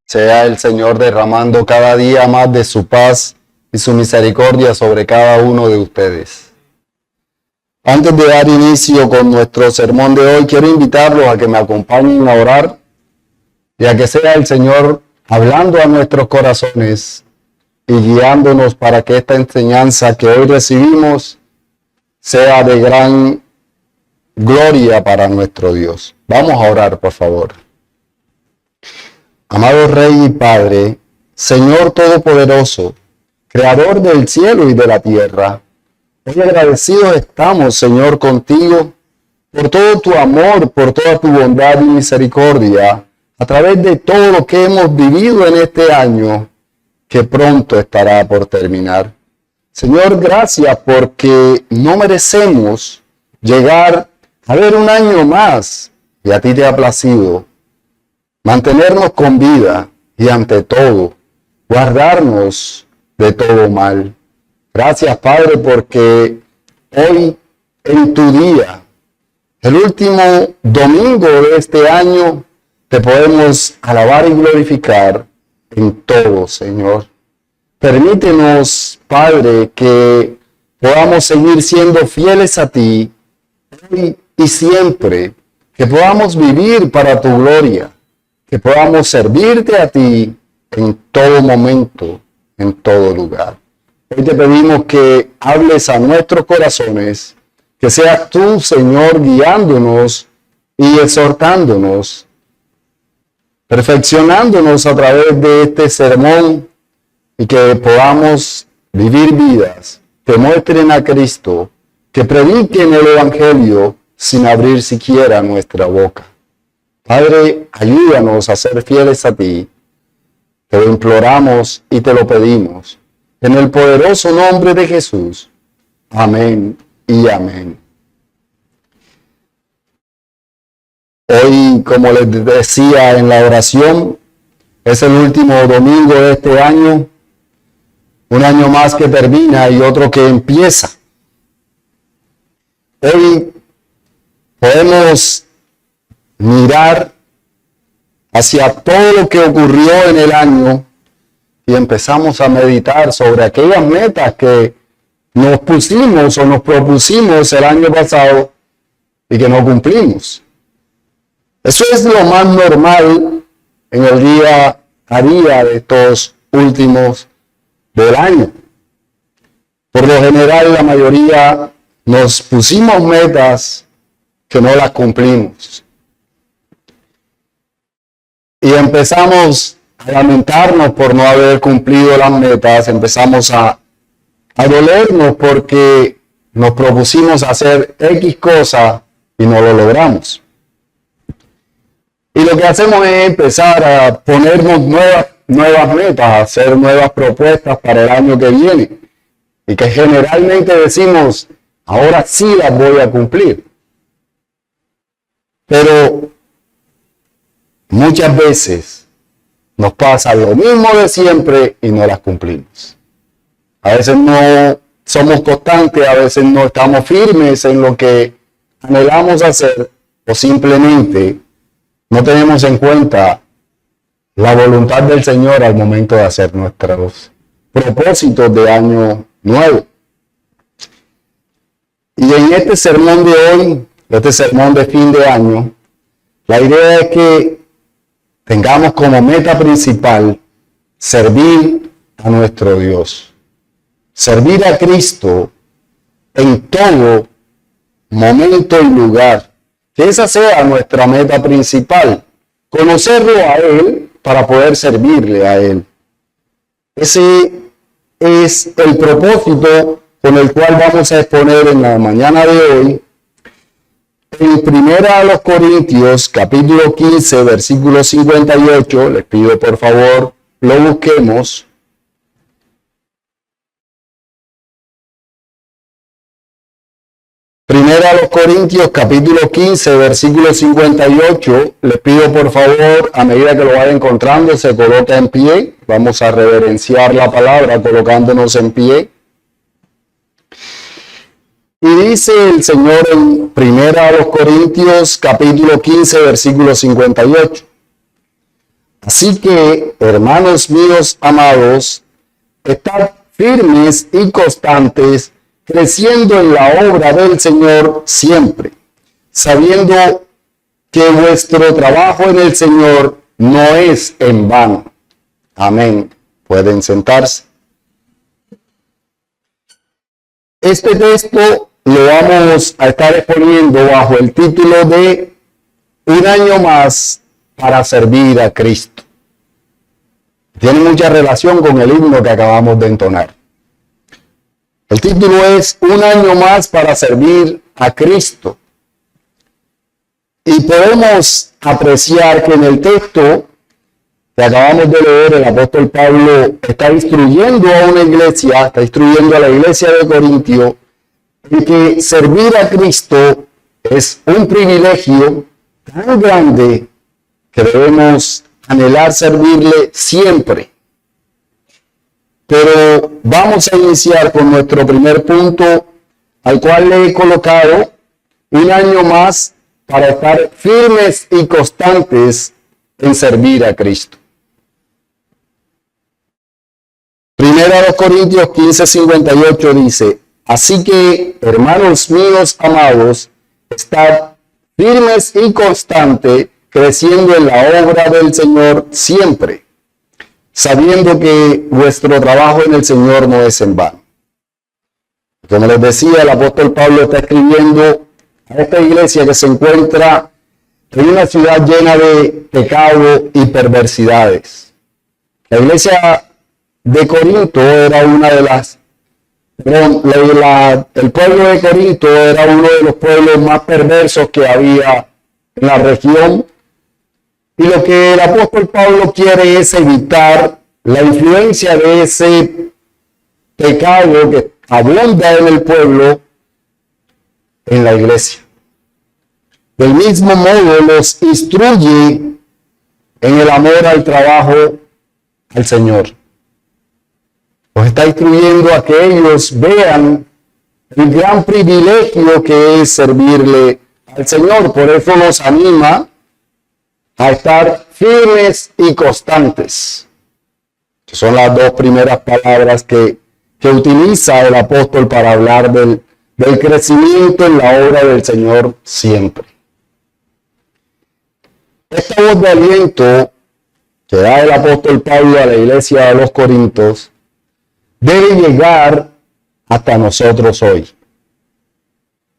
Sea el Señor derramando cada día más de su paz y su misericordia sobre cada uno de ustedes. Antes de dar inicio con nuestro sermón de hoy, quiero invitarlos a que me acompañen a orar y a que sea el Señor hablando a nuestros corazones y guiándonos para que esta enseñanza que hoy recibimos sea de gran gloria para nuestro Dios. Vamos a orar, por favor. Amado Rey y Padre, Señor Todopoderoso, Creador del cielo y de la tierra, hoy agradecidos estamos, Señor, contigo por todo tu amor, por toda tu bondad y misericordia, a través de todo lo que hemos vivido en este año, que pronto estará por terminar. Señor, gracias porque no merecemos llegar a ver un año más y a ti te ha placido mantenernos con vida y ante todo guardarnos de todo mal. Gracias, Padre, porque hoy en tu día, el último domingo de este año, te podemos alabar y glorificar en todo, Señor. Permítenos, Padre, que podamos seguir siendo fieles a ti hoy y siempre, que podamos vivir para tu gloria, que podamos servirte a ti en todo momento, en todo lugar. Hoy te pedimos que hables a nuestros corazones, que seas tú, Señor, guiándonos y exhortándonos, perfeccionándonos a través de este sermón y que podamos vivir vidas que muestren a Cristo, que prediquen el Evangelio sin abrir siquiera nuestra boca. Padre, ayúdanos a ser fieles a ti. Te lo imploramos y te lo pedimos. En el poderoso nombre de Jesús. Amén y amén. Hoy, como les decía en la oración, es el último domingo de este año. Un año más que termina y otro que empieza. Hoy podemos mirar hacia todo lo que ocurrió en el año y empezamos a meditar sobre aquellas metas que nos pusimos o nos propusimos el año pasado y que no cumplimos. Eso es lo más normal en el día a día de estos últimos del año. Por lo general, la mayoría nos pusimos metas que no las cumplimos. Y empezamos a lamentarnos por no haber cumplido las metas, empezamos a dolernos porque nos propusimos hacer X cosa y no lo logramos. Y lo que hacemos es empezar a ponernos nuevas metas, a hacer nuevas propuestas para el año que viene. Y que generalmente decimos, ahora sí las voy a cumplir. Pero muchas veces nos pasa lo mismo de siempre y no las cumplimos. A veces no somos constantes, a veces no estamos firmes en lo que anhelamos hacer o simplemente no tenemos en cuenta la voluntad del Señor al momento de hacer nuestros propósitos de año nuevo. Y en este sermón de hoy, este sermón de fin de año, la idea es que tengamos como meta principal servir a nuestro Dios. Servir a Cristo en todo momento y lugar. Que esa sea nuestra meta principal. Conocerlo a Él para poder servirle a Él. Ese es el propósito con el cual vamos a exponer en la mañana de hoy. En 1 Corintios, capítulo 15, versículo 58, les pido por favor lo busquemos. Primera a los Corintios, capítulo 15, versículo 58. Les pido por favor, a medida que lo vaya encontrando, se coloca en pie. Vamos a reverenciar la palabra colocándonos en pie. Y dice el Señor en Primera a los Corintios, capítulo 15, versículo 58. Así que, hermanos míos amados, estad firmes y constantes, creciendo en la obra del Señor siempre, sabiendo que vuestro trabajo en el Señor no es en vano. Amén. Pueden sentarse. Este texto lo vamos a estar exponiendo bajo el título de Un año más para servir a Cristo. Tiene mucha relación con el himno que acabamos de entonar. El título es Un año más para servir a Cristo. Y podemos apreciar que en el texto que acabamos de leer, el apóstol Pablo está instruyendo a una iglesia, está instruyendo a la iglesia de Corintio, en que servir a Cristo es un privilegio tan grande que debemos anhelar servirle siempre. Pero vamos a iniciar con nuestro primer punto, al cual le he colocado un año más para estar firmes y constantes en servir a Cristo. Primera de Corintios 15:58 dice: Así que, hermanos míos amados, estad firmes y constantes, creciendo en la obra del Señor siempre, sabiendo que vuestro trabajo en el Señor no es en vano. Como les decía, el apóstol Pablo está escribiendo a esta iglesia que se encuentra en una ciudad llena de pecado y perversidades. La iglesia de Corinto era una de las, el pueblo de Corinto era uno de los pueblos más perversos que había en la región. Y lo que el apóstol Pablo quiere es evitar la influencia de ese pecado que abunda en el pueblo en la iglesia. Del mismo modo los instruye en el amor al trabajo al Señor. Los está instruyendo a que ellos vean el gran privilegio que es servirle al Señor. Por eso los anima a estar firmes y constantes, que son las dos primeras palabras que utiliza el apóstol para hablar del crecimiento en la obra del Señor siempre. Esta voz de aliento que da el apóstol Pablo a la iglesia de los Corintios debe llegar hasta nosotros hoy.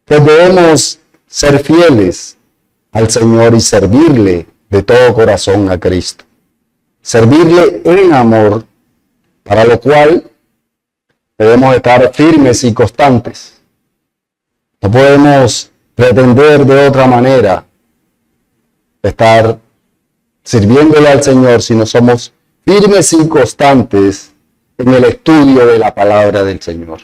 Pues debemos ser fieles al Señor y servirle de todo corazón a Cristo. Servirle en amor, para lo cual debemos estar firmes y constantes. No podemos pretender de otra manera estar sirviéndole al Señor si no somos firmes y constantes en el estudio de la palabra del Señor.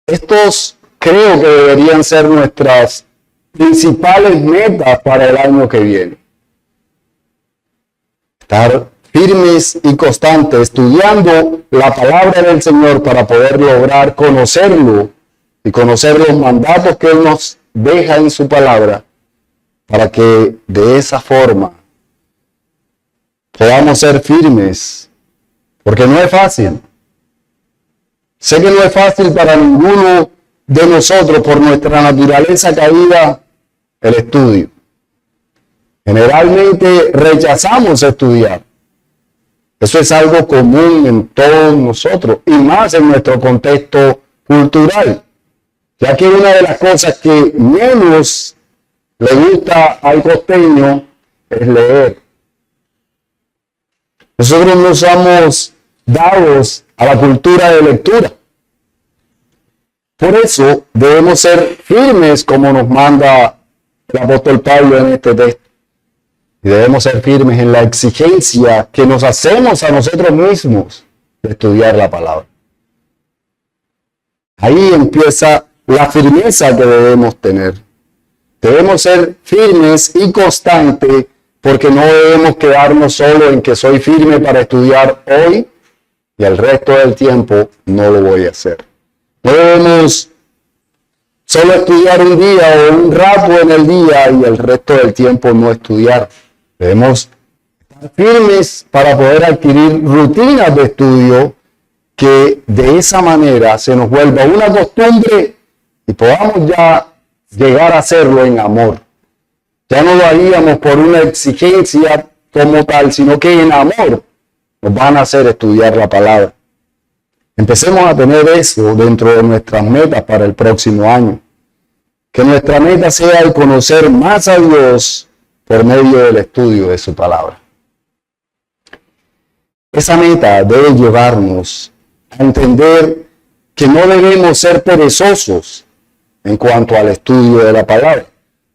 Estos creo que deberían ser nuestras principales metas para el año que viene. Estar firmes y constantes estudiando la palabra del Señor para poder lograr conocerlo y conocer los mandatos que Él nos deja en su palabra, para que de esa forma podamos ser firmes, porque no es fácil. Sé que no es fácil para ninguno de nosotros por nuestra naturaleza caída el estudio. Generalmente rechazamos estudiar. Eso es algo común en todos nosotros y más en nuestro contexto cultural, ya que una de las cosas que menos le gusta al costeño es leer. Nosotros no somos dados a la cultura de lectura. Por eso debemos ser firmes como nos manda el apóstol Pablo en este texto. Y debemos ser firmes en la exigencia que nos hacemos a nosotros mismos de estudiar la palabra. Ahí empieza la firmeza que debemos tener. Debemos ser firmes y constantes, porque no debemos quedarnos solo en que soy firme para estudiar hoy y el resto del tiempo no lo voy a hacer. No debemos solo estudiar un día o un rato en el día y el resto del tiempo no estudiar. Debemos estar firmes para poder adquirir rutinas de estudio que de esa manera se nos vuelva una costumbre y podamos ya llegar a hacerlo en amor. Ya no lo haríamos por una exigencia como tal, sino que en amor nos van a hacer estudiar la palabra. Empecemos a tener eso dentro de nuestras metas para el próximo año. Que nuestra meta sea el conocer más a Dios por medio del estudio de su palabra. Esa meta debe llevarnos a entender que no debemos ser perezosos en cuanto al estudio de la palabra.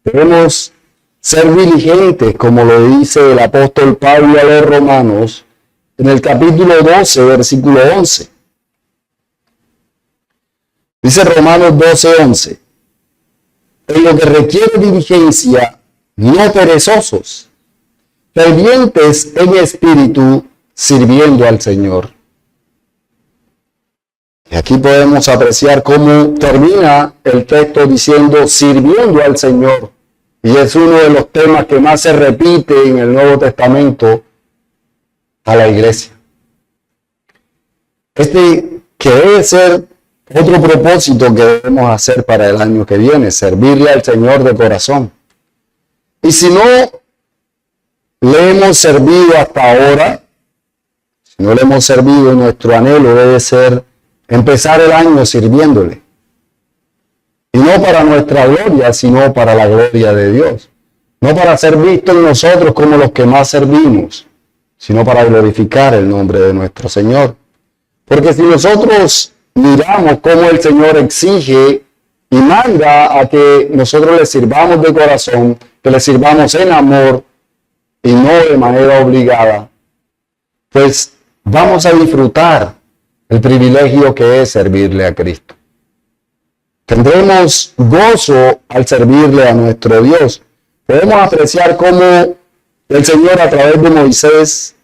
Debemos ser diligentes, como lo dice el apóstol Pablo a los Romanos en el capítulo 12, versículo 11. Dice Romanos 12, 11. En lo que requiere diligencia, no perezosos, fervientes en espíritu, sirviendo al Señor. Y aquí podemos apreciar cómo termina el texto diciendo sirviendo al Señor. Y es uno de los temas que más se repite en el Nuevo Testamento a la iglesia. Este que debe ser otro propósito que debemos hacer para el año que viene, servirle al Señor de corazón. Y si no le hemos servido hasta ahora, si no le hemos servido, nuestro anhelo debe ser empezar el año sirviéndole. Y no para nuestra gloria, sino para la gloria de Dios. No para ser vistos nosotros como los que más servimos, sino para glorificar el nombre de nuestro Señor. Porque si nosotros miramos cómo el Señor exige y manda a que nosotros le sirvamos de corazón, que le sirvamos en amor y no de manera obligada, pues vamos a disfrutar el privilegio que es servirle a Cristo. Tendremos gozo al servirle a nuestro Dios. Podemos apreciar cómo el Señor a través de Moisés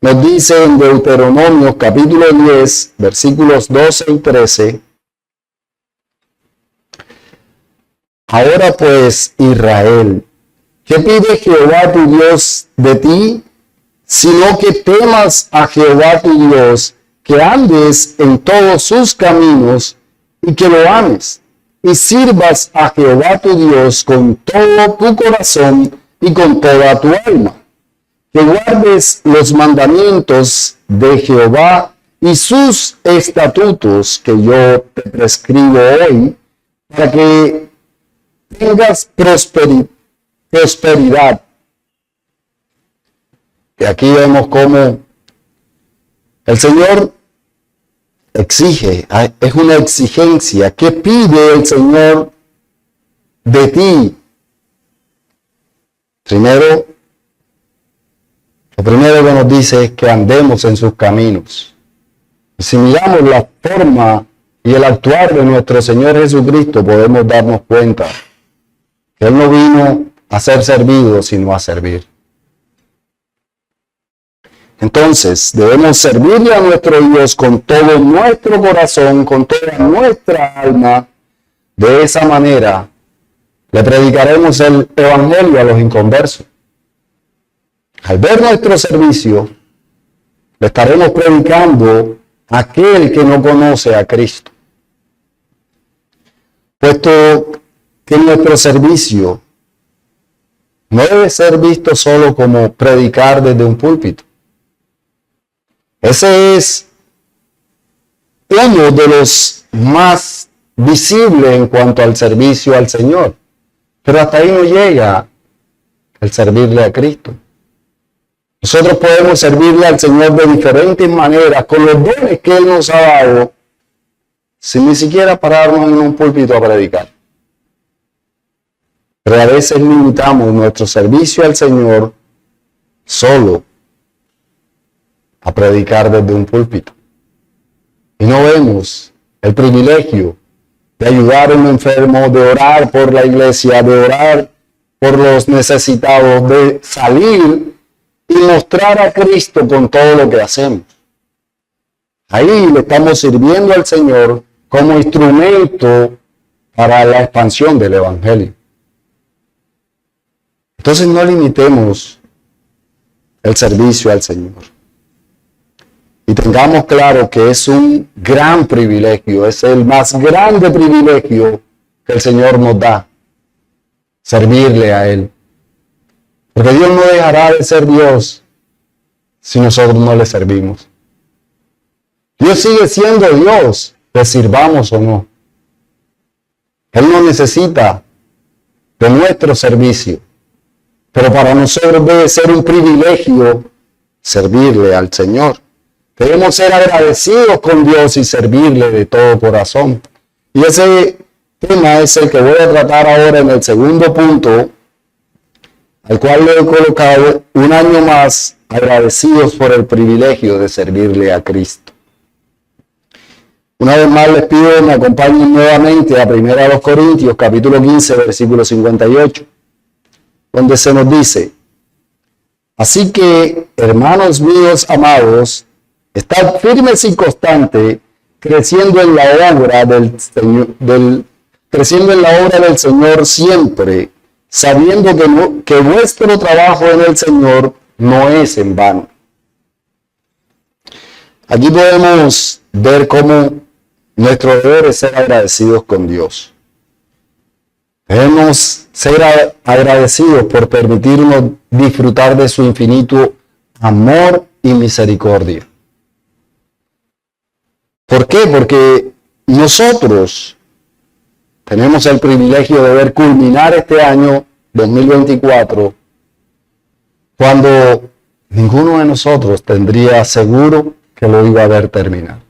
nos dice en Deuteronomio capítulo 10, versículos 12 y 13. Ahora pues, Israel, ¿qué pide Jehová tu Dios de ti? Sino que temas a Jehová tu Dios, que andes en todos sus caminos y que lo ames, y sirvas a Jehová tu Dios con todo tu corazón y con toda tu alma. Que guardes los mandamientos de Jehová y sus estatutos que yo te prescribo hoy, para que tengas prosperidad. Y aquí vemos cómo el Señor exige, es una exigencia. ¿Qué pide el Señor de ti? Lo primero que nos dice es que andemos en sus caminos. Si miramos la forma y el actuar de nuestro Señor Jesucristo, podemos darnos cuenta que Él no vino a ser servido, sino a servir. Entonces, debemos servirle a nuestro Dios con todo nuestro corazón, con toda nuestra alma. De esa manera, le predicaremos el Evangelio a los inconversos. Al ver nuestro servicio, le estaremos predicando a aquel que no conoce a Cristo. Puesto que nuestro servicio no debe ser visto solo como predicar desde un púlpito. Ese es uno de los más visibles en cuanto al servicio al Señor. Pero hasta ahí no llega el servirle a Cristo. Nosotros podemos servirle al Señor de diferentes maneras, con los dones que Él nos ha dado, sin ni siquiera pararnos en un púlpito a predicar. Pero a veces limitamos nuestro servicio al Señor solo a predicar desde un púlpito. Y no vemos el privilegio de ayudar a un enfermo, de orar por la iglesia, de orar por los necesitados, de salir y mostrar a Cristo con todo lo que hacemos. Ahí le estamos sirviendo al Señor como instrumento para la expansión del Evangelio. Entonces no limitemos el servicio al Señor. Y tengamos claro que es un gran privilegio, es el más grande privilegio que el Señor nos da, servirle a Él. Porque Dios no dejará de ser Dios si nosotros no le servimos. Dios sigue siendo Dios, le sirvamos o no. Él no necesita de nuestro servicio, pero para nosotros debe ser un privilegio servirle al Señor. Debemos ser agradecidos con Dios y servirle de todo corazón. Y ese tema es el que voy a tratar ahora en el segundo punto, al cual le he colocado un año más agradecidos por el privilegio de servirle a Cristo. Una vez más les pido que me acompañen nuevamente a 1 Corintios, capítulo 15, versículo 58, donde se nos dice: así que, hermanos míos amados, estad firmes y constantes, creciendo en la obra del Señor siempre, sabiendo que vuestro trabajo en el Señor no es en vano. Aquí podemos ver cómo nuestro deber es ser agradecidos con Dios. Debemos ser agradecidos por permitirnos disfrutar de su infinito amor y misericordia. ¿Por qué? Porque nosotros tenemos el privilegio de ver culminar este año 2024 cuando ninguno de nosotros tendría seguro que lo iba a ver terminar.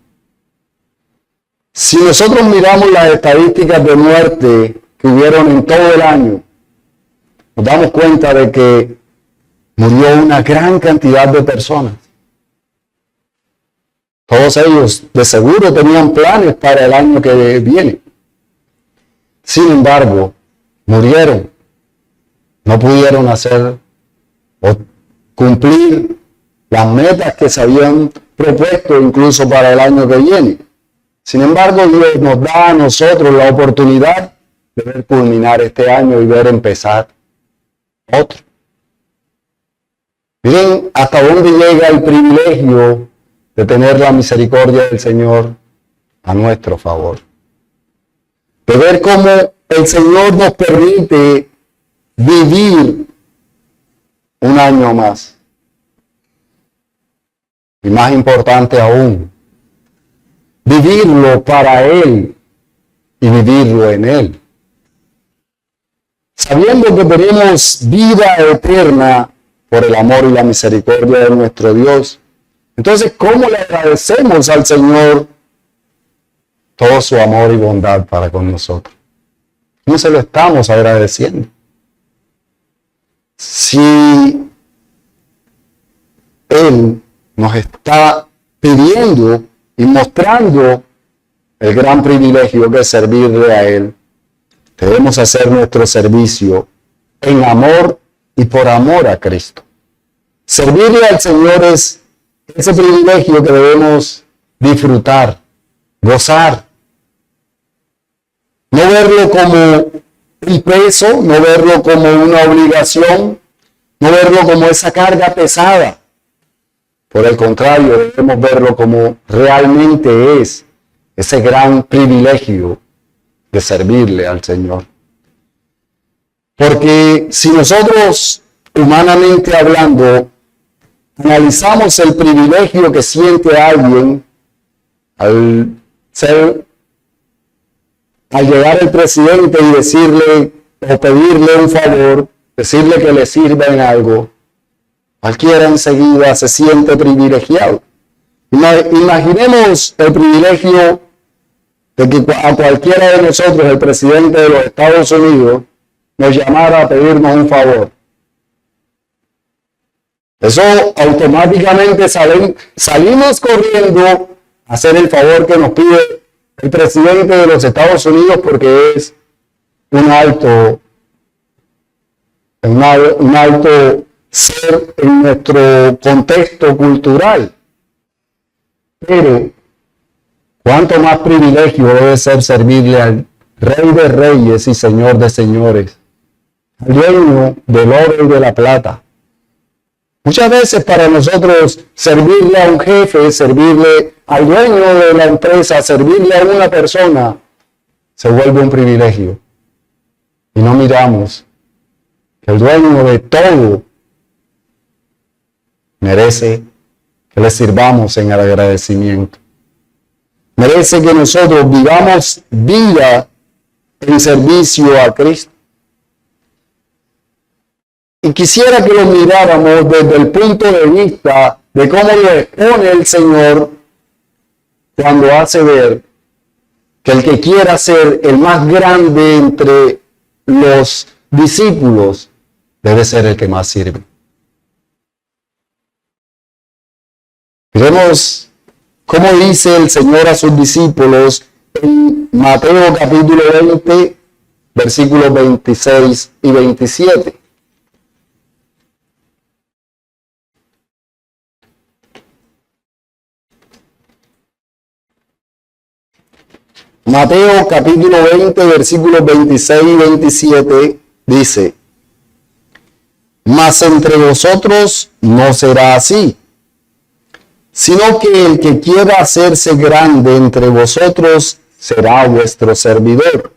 Si nosotros miramos las estadísticas de muerte que hubieron en todo el año, nos damos cuenta de que murió una gran cantidad de personas. Todos ellos de seguro tenían planes para el año que viene. Sin embargo, murieron. No pudieron hacer o cumplir las metas que se habían propuesto incluso para el año que viene. Sin embargo, Dios nos da a nosotros la oportunidad de ver culminar este año y ver empezar otro. Miren hasta dónde llega el privilegio de tener la misericordia del Señor a nuestro favor. De ver cómo el Señor nos permite vivir un año más. Y más importante aún, vivirlo para Él y vivirlo en Él. Sabiendo que tenemos vida eterna por el amor y la misericordia de nuestro Dios. Entonces, ¿cómo le agradecemos al Señor todo su amor y bondad para con nosotros? ¿Cómo se lo estamos agradeciendo? Si Él nos está pidiendo y mostrando el gran privilegio que es servirle a Él, debemos hacer nuestro servicio en amor y por amor a Cristo. Servirle al Señor es ese privilegio que debemos disfrutar, gozar. No verlo como un peso, no verlo como una obligación, no verlo como esa carga pesada. Por el contrario, debemos verlo como realmente es ese gran privilegio de servirle al Señor. Porque si nosotros, humanamente hablando, analizamos el privilegio que siente alguien al llegar el presidente y decirle o pedirle un favor, decirle que le sirva en algo, cualquiera enseguida se siente privilegiado. Imaginemos el privilegio de que a cualquiera de nosotros, el presidente de los Estados Unidos, nos llamara a pedirnos un favor. Eso automáticamente salimos corriendo a hacer el favor que nos pide el presidente de los Estados Unidos porque es un alto ser en nuestro contexto cultural. Pero cuánto más privilegio debe ser servirle al Rey de Reyes y Señor de Señores, al dueño del oro y de la plata, Muchas veces para nosotros servirle a un jefe, servirle al dueño de la empresa, servirle a una persona, se vuelve un privilegio. Y no miramos que el dueño de todo merece que le sirvamos en el agradecimiento. Merece que nosotros vivamos vida en servicio a Cristo. Y quisiera que lo miráramos desde el punto de vista de cómo lo expone el Señor cuando hace ver que el que quiera ser el más grande entre los discípulos debe ser el que más sirve. Miremos cómo dice el Señor a sus discípulos en Mateo capítulo 20, versículos 26 y 27. Mateo capítulo 20, versículos 26 y 27 dice: Mas entre vosotros no será así, sino que el que quiera hacerse grande entre vosotros será vuestro servidor,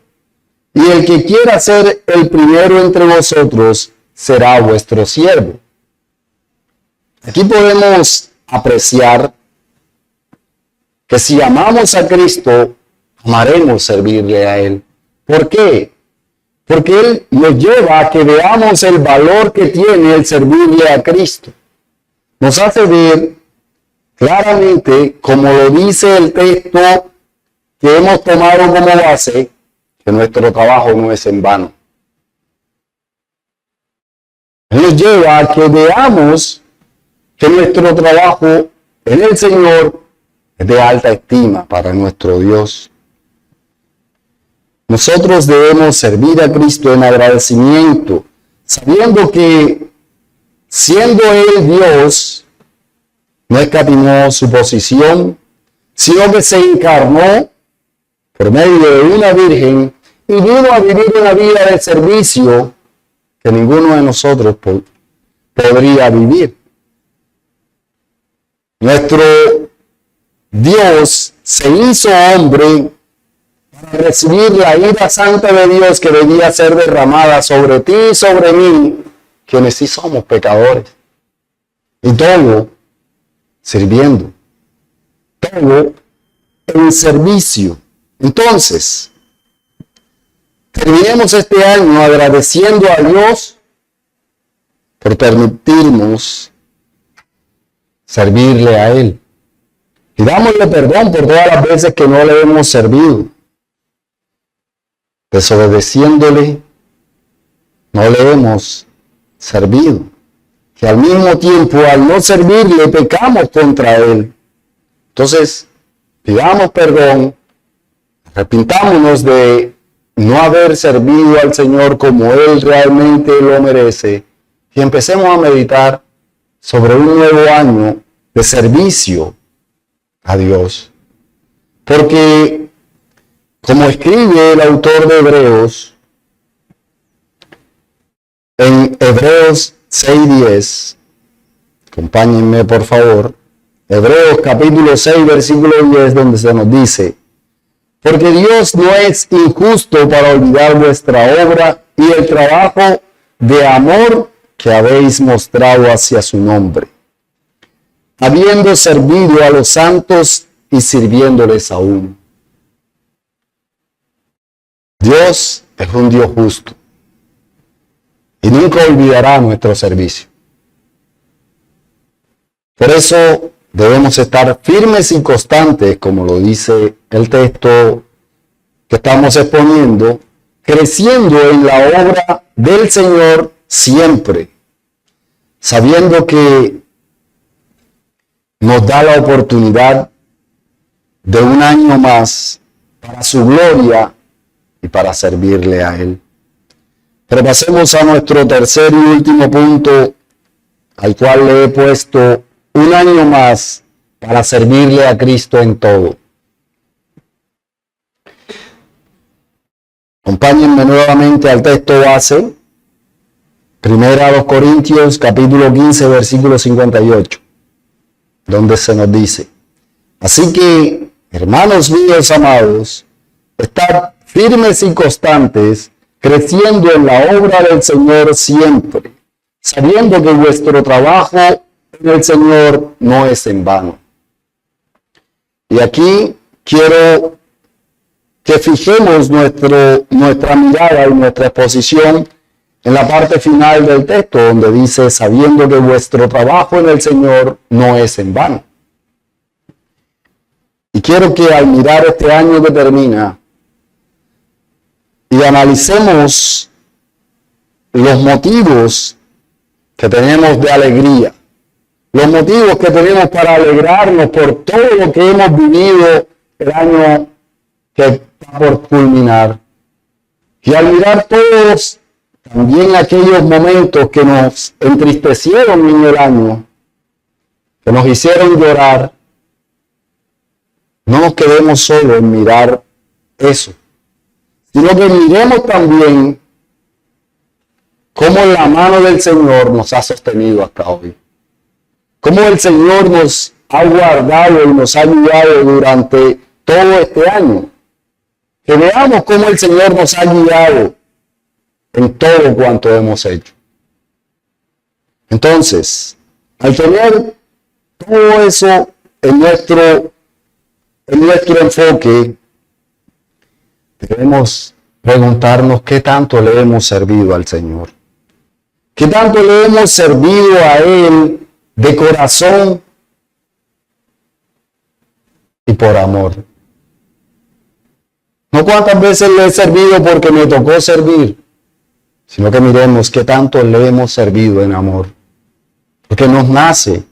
y el que quiera ser el primero entre vosotros será vuestro siervo. Aquí podemos apreciar que si amamos a Cristo, amaremos servirle a Él. ¿Por qué? Porque Él nos lleva a que veamos el valor que tiene el servirle a Cristo. Nos hace ver claramente, como lo dice el texto que hemos tomado como base, que nuestro trabajo no es en vano. Él nos lleva a que veamos que nuestro trabajo en el Señor es de alta estima para nuestro Dios. Nosotros debemos servir a Cristo en agradecimiento, sabiendo que siendo Él Dios, no escatimó su posición, sino que se encarnó por medio de una virgen y vino a vivir una vida de servicio que ninguno de nosotros podría vivir. Nuestro Dios se hizo hombre para recibir la ira santa de Dios que debía ser derramada sobre ti y sobre mí, quienes sí somos pecadores. Y todo sirviendo, todo en servicio. Entonces, terminemos este año agradeciendo a Dios por permitirnos servirle a Él. Y dámosle perdón por todas las veces que no le hemos servido. Desobedeciéndole, no le hemos servido. Que al mismo tiempo, al no servirle, pecamos contra Él. Entonces, pidamos perdón, arrepintámonos de no haber servido al Señor como Él realmente lo merece y empecemos a meditar sobre un nuevo año de servicio a Dios. Porque, como escribe el autor de Hebreos, en Hebreos 6:10, acompáñenme por favor, Hebreos capítulo 6, versículo 10, donde se nos dice: porque Dios no es injusto para olvidar vuestra obra y el trabajo de amor que habéis mostrado hacia su nombre, habiendo servido a los santos y sirviéndoles aún. Dios es un Dios justo y nunca olvidará nuestro servicio. Por eso debemos estar firmes y constantes, como lo dice el texto que estamos exponiendo, creciendo en la obra del Señor siempre, sabiendo que nos da la oportunidad de un año más para su gloria y para servirle a Él. Pero pasemos a nuestro tercer y último punto, al cual le he puesto un año más para servirle a Cristo en todo. Acompáñenme nuevamente al texto base, Primera a los Corintios, capítulo 15, versículo 58, donde se nos dice: así que, hermanos míos amados, estad firmes y constantes, creciendo en la obra del Señor siempre, sabiendo que vuestro trabajo en el Señor no es en vano. Y aquí quiero que fijemos nuestra mirada y nuestra exposición en la parte final del texto, donde dice: sabiendo que vuestro trabajo en el Señor no es en vano. Y quiero que al mirar este año que termina y analicemos los motivos que tenemos de alegría, los motivos que tenemos para alegrarnos por todo lo que hemos vivido el año que está por culminar. Y al mirar todos también aquellos momentos que nos entristecieron en el año, que nos hicieron llorar, no nos quedemos solo en mirar eso, sino que miremos también cómo la mano del Señor nos ha sostenido hasta hoy. Cómo el Señor nos ha guardado y nos ha ayudado durante todo este año. Que veamos cómo el Señor nos ha guiado en todo cuanto hemos hecho. Entonces, al tener todo eso en nuestro enfoque, debemos preguntarnos qué tanto le hemos servido al Señor. ¿Qué tanto le hemos servido a Él de corazón y por amor? No cuántas veces le he servido porque me tocó servir, sino que miremos qué tanto le hemos servido en amor. Porque nos nace.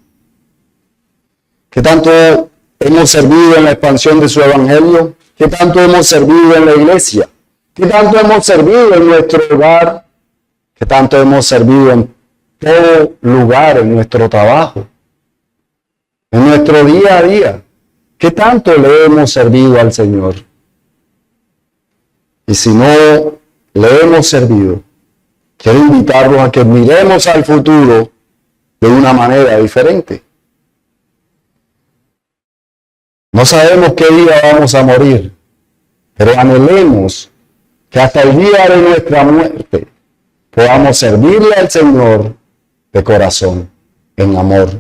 ¿Qué tanto hemos servido en la expansión de su evangelio? ¿Qué tanto hemos servido en la iglesia? ¿Qué tanto hemos servido en nuestro hogar? ¿Qué tanto hemos servido en todo lugar, en nuestro trabajo, en nuestro día a día? ¿Qué tanto le hemos servido al Señor? Y si no le hemos servido, quiero invitarlos a que miremos al futuro de una manera diferente. No sabemos qué día vamos a morir, pero anhelemos que hasta el día de nuestra muerte podamos servirle al Señor de corazón, en amor.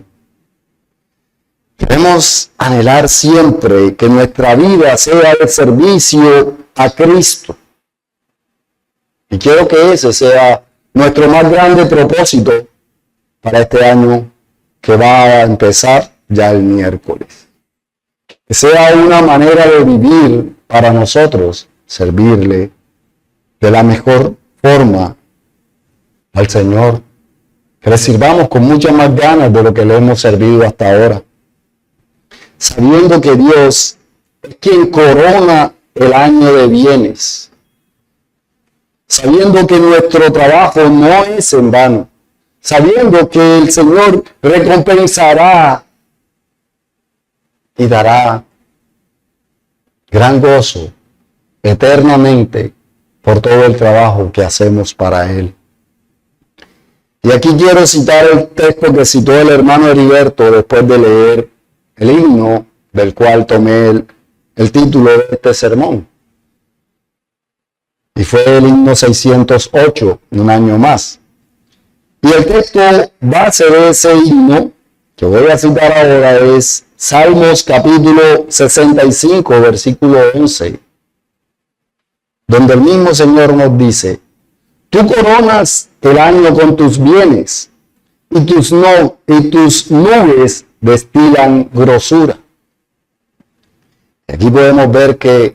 Queremos anhelar siempre que nuestra vida sea de servicio a Cristo. Y quiero que ese sea nuestro más grande propósito para este año que va a empezar ya el miércoles. Que sea una manera de vivir para nosotros, servirle de la mejor forma al Señor. Que le sirvamos con muchas más ganas de lo que le hemos servido hasta ahora. Sabiendo que Dios es quien corona el año de bienes. Sabiendo que nuestro trabajo no es en vano. Sabiendo que el Señor recompensará y dará gran gozo eternamente por todo el trabajo que hacemos para Él. Y aquí quiero citar el texto que citó el hermano Heriberto después de leer el himno del cual tomé el título de este sermón. Y fue el himno 608, un año más. Y el texto base de ese himno que voy a citar ahora es Salmos capítulo 65, versículo 11, donde el mismo Señor nos dice: tú coronas el año con tus bienes, y tus nubes destilan grosura. Aquí podemos ver que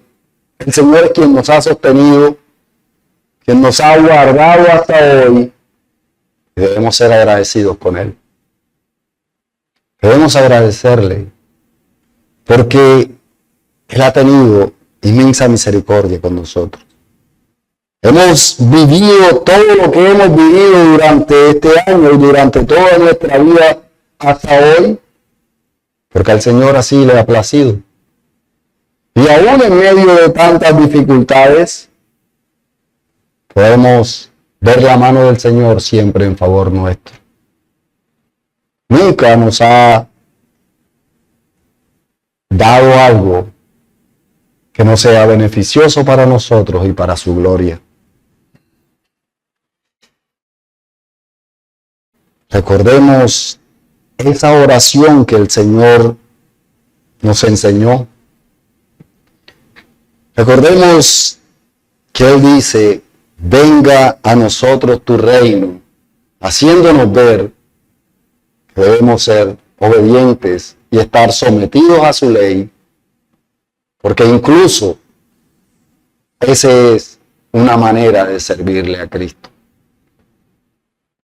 el Señor es quien nos ha sostenido, quien nos ha guardado hasta hoy, y debemos ser agradecidos con Él. Debemos agradecerle, porque Él ha tenido inmensa misericordia con nosotros. Hemos vivido todo lo que hemos vivido durante este año y durante toda nuestra vida hasta hoy, porque al Señor así le ha placido. Y aún en medio de tantas dificultades, podemos ver la mano del Señor siempre en favor nuestro. Nunca nos ha dado algo que no sea beneficioso para nosotros y para su gloria. Recordemos esa oración que el Señor nos enseñó. Recordemos que Él dice: venga a nosotros tu reino, haciéndonos ver que debemos ser obedientes y estar sometidos a su ley, porque incluso esa es una manera de servirle a Cristo.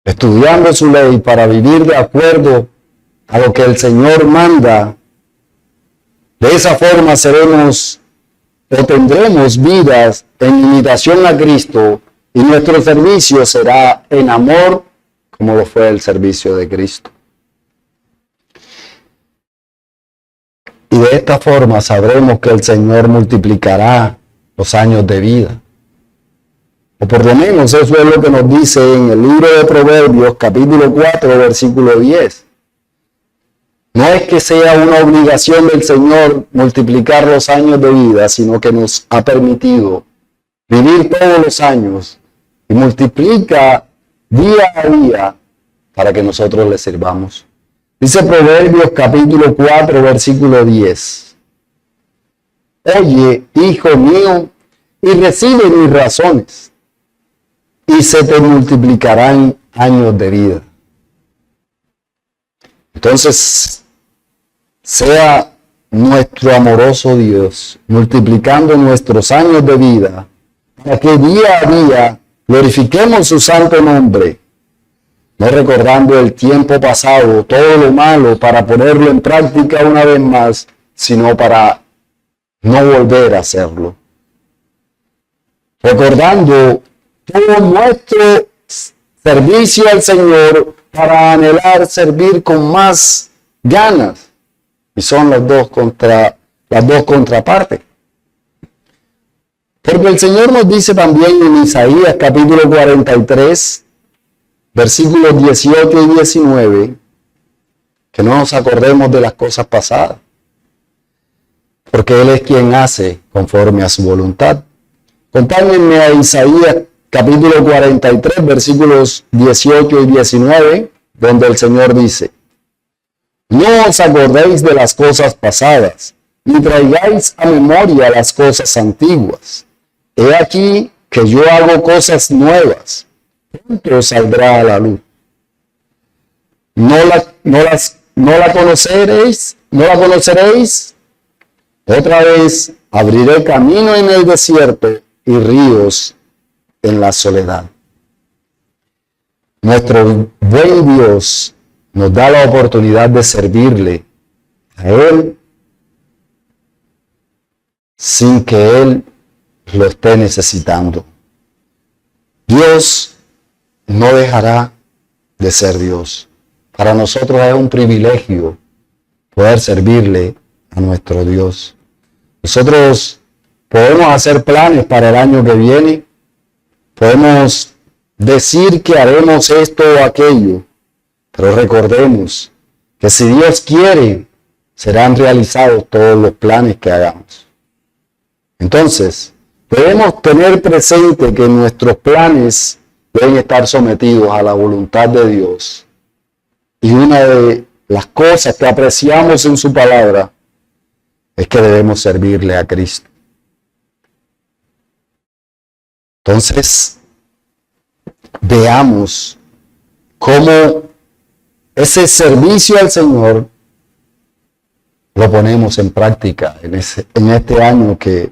Estudiando su ley para vivir de acuerdo a lo que el Señor manda, de esa forma seremos o tendremos vidas en imitación a Cristo, y nuestro servicio será en amor, como lo fue el servicio de Cristo. Y de esta forma sabremos que el Señor multiplicará los años de vida. O por lo menos eso es lo que nos dice en el libro de Proverbios, capítulo 4, versículo 10. No es que sea una obligación del Señor multiplicar los años de vida, sino que nos ha permitido vivir todos los años y multiplica día a día para que nosotros le sirvamos. Dice Proverbios capítulo 4, versículo 10. Oye, hijo mío, y recibe mis razones, y se te multiplicarán años de vida. Entonces, sea nuestro amoroso Dios multiplicando nuestros años de vida, para que día a día glorifiquemos su santo nombre, no recordando el tiempo pasado, todo lo malo, para ponerlo en práctica una vez más, sino para no volver a hacerlo. Recordando todo nuestro servicio al Señor para anhelar servir con más ganas. Y son las dos contrapartes. Porque el Señor nos dice también en Isaías capítulo 43, versículos 18 y 19, que no nos acordemos de las cosas pasadas, porque Él es quien hace conforme a su voluntad. Acompáñenme a Isaías capítulo 43, versículos 18 y 19, donde el Señor dice: no os acordéis de las cosas pasadas, ni traigáis a memoria las cosas antiguas. He aquí que yo hago cosas nuevas, pronto saldrá a la luz. ¿No la conoceréis? Otra vez abriré camino en el desierto y ríos en la soledad. Nuestro buen Dios nos da la oportunidad de servirle a Él sin que Él lo esté necesitando. Dios no dejará de ser Dios. Para nosotros es un privilegio poder servirle a nuestro Dios. Nosotros podemos hacer planes para el año que viene, podemos decir que haremos esto o aquello, pero recordemos que si Dios quiere, serán realizados todos los planes que hagamos. Entonces, debemos tener presente que nuestros planes deben estar sometidos a la voluntad de Dios. Y una de las cosas que apreciamos en su palabra es que debemos servirle a Cristo. Entonces, veamos cómo ese servicio al Señor lo ponemos en práctica en este año que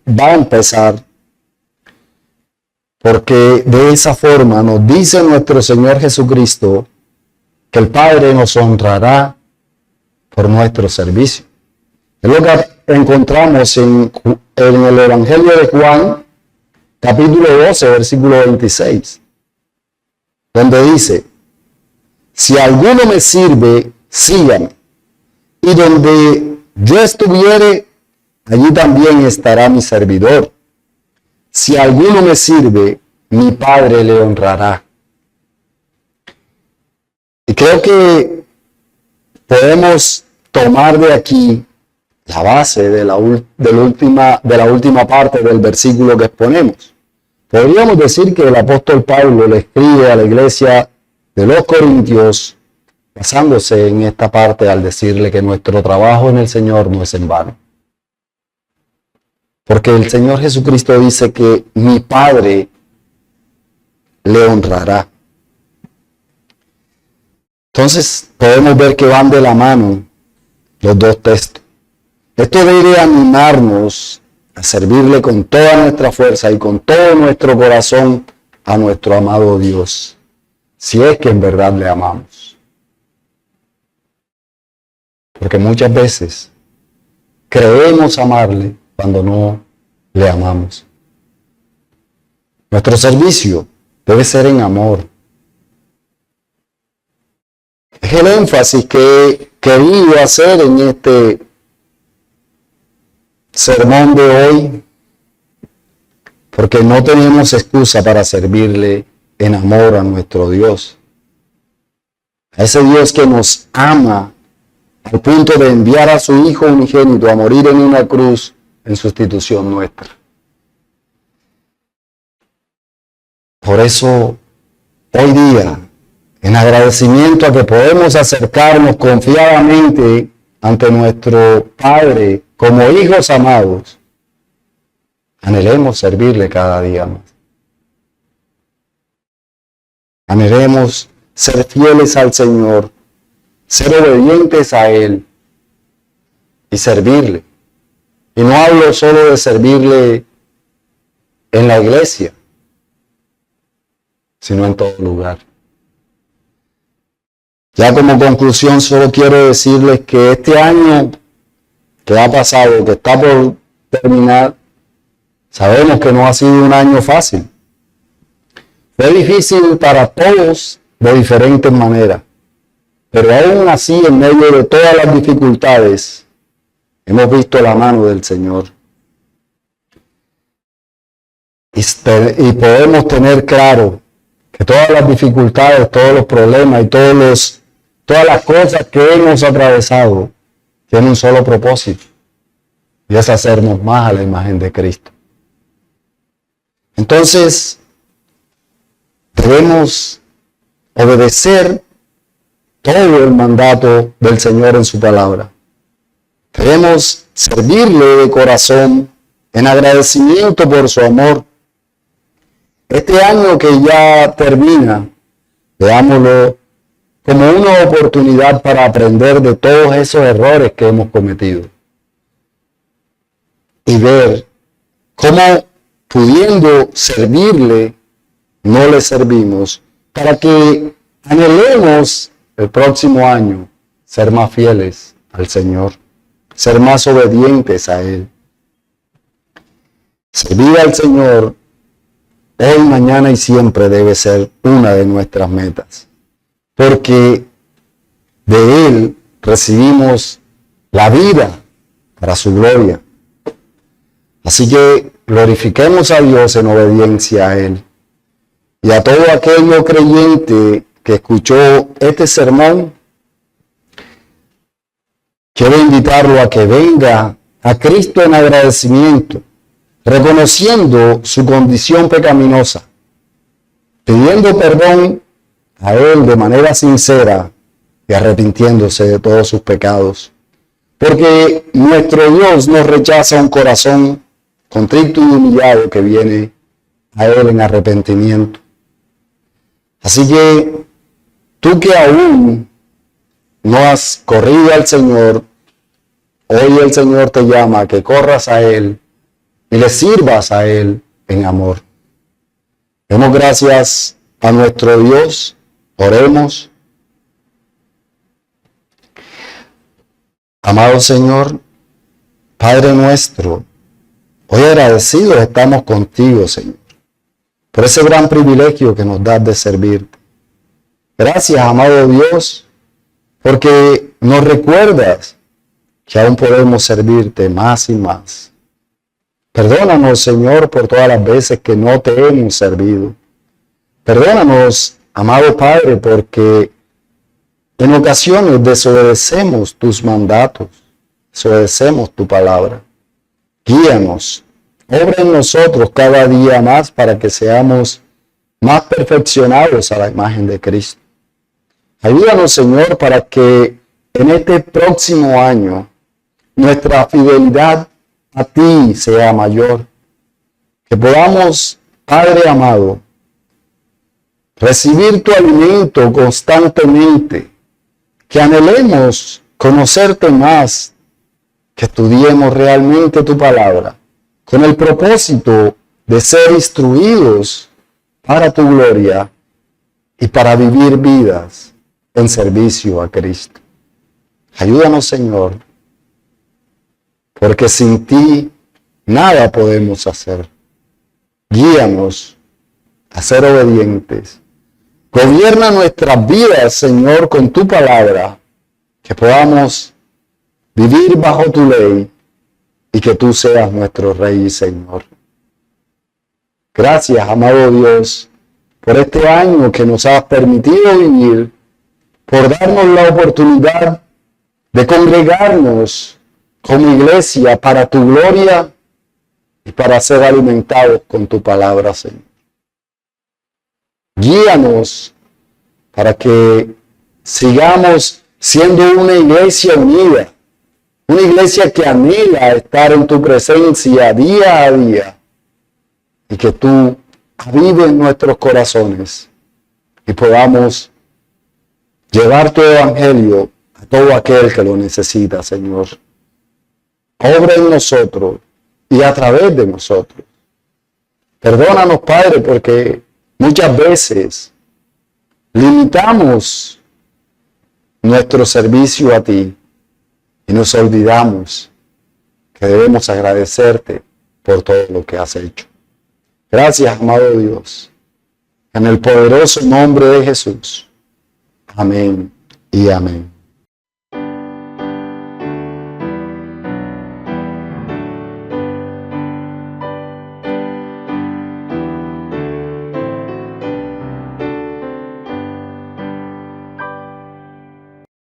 va a empezar, porque de esa forma nos dice nuestro Señor Jesucristo que el Padre nos honrará por nuestro servicio. Es lo que encontramos en el Evangelio de Juan, capítulo 12, versículo 26, donde dice: si alguno me sirve, sígame, y donde yo estuviere, allí también estará mi servidor. Si alguno me sirve, mi Padre le honrará. Y creo que podemos tomar de aquí la base de la última parte del versículo que exponemos. Podríamos decir que el apóstol Pablo le escribe a la iglesia de los Corintios basándose en esta parte al decirle que nuestro trabajo en el Señor no es en vano. Porque el Señor Jesucristo dice que mi Padre le honrará. Entonces podemos ver que van de la mano los dos textos. Esto debe animarnos a servirle con toda nuestra fuerza y con todo nuestro corazón a nuestro amado Dios, si es que en verdad le amamos. Porque muchas veces creemos amarle cuando no le amamos. Nuestro servicio debe ser en amor. Es el énfasis que he querido hacer en este sermón de hoy, porque no tenemos excusa para servirle en amor a nuestro Dios. A ese Dios que nos ama al punto de enviar a su Hijo unigénito a morir en una cruz en sustitución nuestra. Por eso, hoy día, en agradecimiento a que podemos acercarnos confiadamente ante nuestro Padre como hijos amados, anhelemos servirle cada día más. Anhelemos ser fieles al Señor, ser obedientes a Él y servirle. Y no hablo solo de servirle en la iglesia, sino en todo lugar. Ya como conclusión solo quiero decirles que este año que ha pasado, que está por terminar, sabemos que no ha sido un año fácil. Fue difícil para todos de diferentes maneras, pero aún así, en medio de todas las dificultades, hemos visto la mano del Señor. Y podemos tener claro que todas las dificultades, todos los problemas y todas las cosas que hemos atravesado tienen un solo propósito, y es hacernos más a la imagen de Cristo. Entonces, debemos obedecer todo el mandato del Señor en su palabra. Debemos servirle de corazón en agradecimiento por su amor. Este año que ya termina, veámoslo como una oportunidad para aprender de todos esos errores que hemos cometido y ver cómo, pudiendo servirle, no le servimos, para que anhelemos el próximo año ser más fieles al Señor, ser más obedientes a Él. Servir al Señor hoy, mañana y siempre debe ser una de nuestras metas, porque de Él recibimos la vida para su gloria. Así que glorifiquemos a Dios en obediencia a Él. Y a todo aquel no creyente que escuchó este sermón, quiero invitarlo a que venga a Cristo en agradecimiento, reconociendo su condición pecaminosa, pidiendo perdón a Él de manera sincera y arrepintiéndose de todos sus pecados. Porque nuestro Dios no rechaza un corazón contrito y humillado que viene a Él en arrepentimiento. Así que tú que aún no has corrido al Señor, hoy el Señor te llama a que corras a Él y le sirvas a Él en amor. Demos gracias a nuestro Dios, oremos. Amado Señor, Padre nuestro, hoy agradecidos estamos contigo, Señor, por ese gran privilegio que nos das de servirte. Gracias, amado Dios, porque nos recuerdas que aún podemos servirte más y más. Perdónanos, Señor, por todas las veces que no te hemos servido. Perdónanos, amado Padre, porque en ocasiones desobedecemos tus mandatos, desobedecemos tu palabra. Guíanos, obra en nosotros cada día más para que seamos más perfeccionados a la imagen de Cristo. Ayúdanos, Señor, para que en este próximo año nuestra fidelidad a ti sea mayor. Que podamos, Padre amado, recibir tu alimento constantemente. Que anhelemos conocerte más. Que estudiemos realmente tu palabra con el propósito de ser instruidos para tu gloria y para vivir vidas en servicio a Cristo. Ayúdanos, Señor, porque sin ti nada podemos hacer. Guíanos a ser obedientes. Gobierna nuestras vidas, Señor, con tu palabra, que podamos vivir bajo tu ley y que tú seas nuestro Rey y Señor. Gracias, amado Dios, por este año que nos has permitido vivir, por darnos la oportunidad de congregarnos como iglesia para tu gloria y para ser alimentados con tu palabra, Señor. Guíanos para que sigamos siendo una iglesia unida, una iglesia que anhela estar en tu presencia día a día y que tú avives nuestros corazones y podamos llevar tu evangelio a todo aquel que lo necesita, Señor. Obra en nosotros y a través de nosotros. Perdónanos, Padre, porque muchas veces limitamos nuestro servicio a ti y nos olvidamos que debemos agradecerte por todo lo que has hecho. Gracias, amado Dios. En el poderoso nombre de Jesús. Amén y amén.